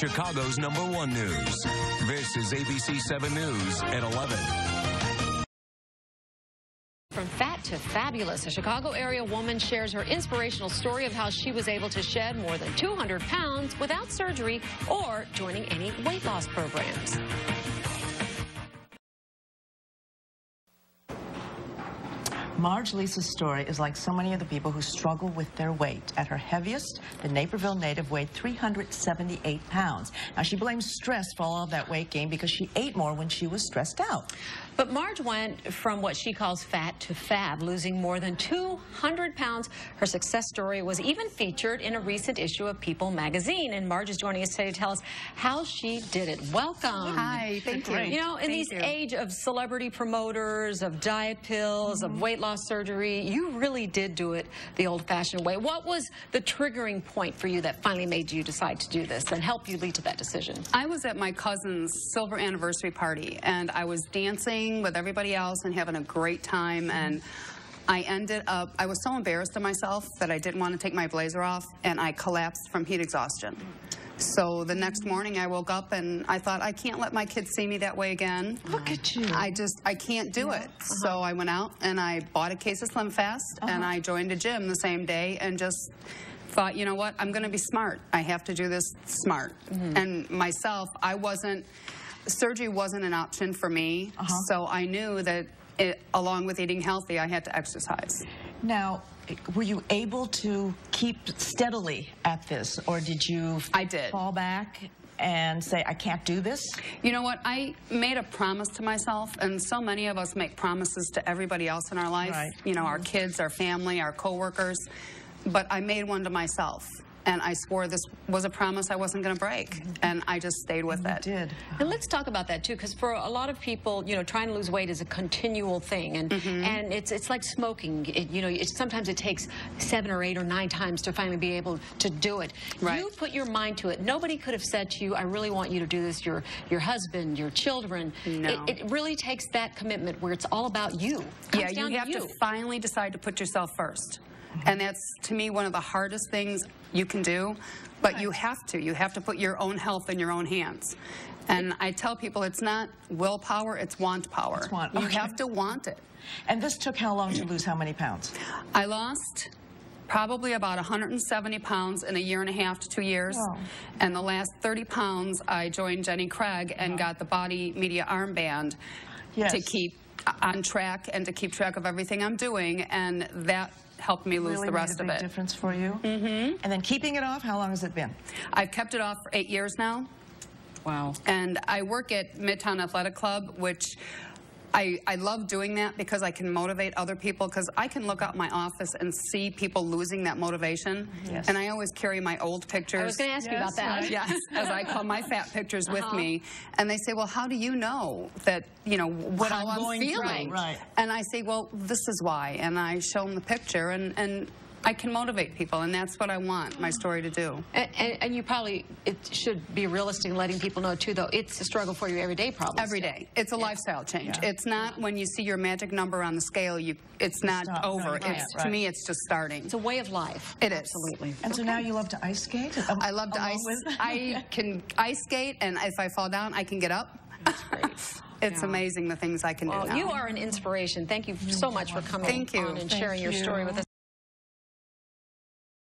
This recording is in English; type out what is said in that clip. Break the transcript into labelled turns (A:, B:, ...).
A: Chicago's #1 news. This is ABC 7 News at 11.
B: From fat to fabulous, a Chicago area woman shares her inspirational story of how she was able to shed more than 200 pounds without surgery or joining any weight loss programs.
C: Marge Lisa's story is like so many of the people who struggle with their weight. At her heaviest, the Naperville native weighed 378 pounds. Now, she blames stress for all of that weight gain because she ate more when she was stressed out.
B: But Marge went from what she calls fat to fab, losing more than 200 pounds. Her success story was even featured in a recent issue of People magazine. And Marge is joining us today to tell us how she did it. Welcome.
D: Hi, thank you.
B: You know, in this age of celebrity promoters, of diet pills, of weight loss surgery, you really did do it the old-fashioned way. What was the triggering point for you that finally made you decide to do this and help you lead to that decision?
D: I was at my cousin's silver anniversary party, and I was dancing with everybody else and having a great time, and I ended up, I was so embarrassed of myself that I didn't want to take my blazer off, and I collapsed from heat exhaustion. So the next morning I woke up and I thought, I can't let my kids see me that way again.
C: Look at you.
D: I can't do it. So I went out and I bought a case of Slim Fast, and I joined a gym the same day and just thought, you know what, I'm going to be smart. I have to do this smart. And myself, surgery wasn't an option for me, so I knew that along with eating healthy, I had to exercise.
C: Now, were you able to keep steadily at this, or did you fall back and say, I can't do this?
D: You know what, I made a promise to myself, and so many of us make promises to everybody else in our life, you know, our kids, our family, our coworkers, but I made one to myself. And I swore this was a promise I wasn't going to break, and I just stayed with it.
C: You did.
B: And let's talk about that too, because for a lot of people, you know, trying to lose weight is a continual thing, and and it's like smoking. You know, sometimes it takes 7 or 8 or 9 times to finally be able to do it. You put your mind to it. Nobody could have said to you, "I really want you to do this." Your husband, your children.
D: No.
B: It really takes that commitment where it's all about you.
D: Yeah, you have to finally decide to put yourself first. And that's, to me, one of the hardest things you can do, but you have to put your own health in your own hands. And I tell people it's not willpower, it's want power.
C: It's want.
D: You have to want it.
C: And this took how long to lose how many pounds?
D: I lost probably about 170 pounds in a 1.5 to 2 years.
C: Wow.
D: And the last 30 pounds, I joined Jenny Craig and got the BodyMedia Armband to keep on track and to keep track of everything I'm doing, and that helped me lose the rest of it.
C: Really made a big difference for you. And then keeping it off, how long has it been?
D: I've kept it off for 8 years now.
B: Wow.
D: And I work at Midtown Athletic Club, which I love doing that because I can motivate other people, because I can look out my office and see people losing that motivation. And I always carry my old pictures.
B: I was going to ask you about that.
D: Yes, as I call my fat pictures with me. And they say, well, how do you know that, you know, how I'm feeling? And I say, well, this is why. And I show them the picture, and I can motivate people, and that's what I want my story to do.
B: And you probably, it should be realistic in letting people know too, though, it's a struggle for you every day, probably.
D: Every day. It's a lifestyle change. It's not when you see your magic number on the scale, it's not over. To me, it's just starting.
B: It's a way of life.
D: It is.
B: Absolutely.
C: And so now you love to ice skate?
D: I love to I can ice skate, and if I fall down, I can get up.
B: That's great.
D: It's amazing the things I can do now.
B: You are an inspiration. Thank you so much for coming on and sharing your story with us.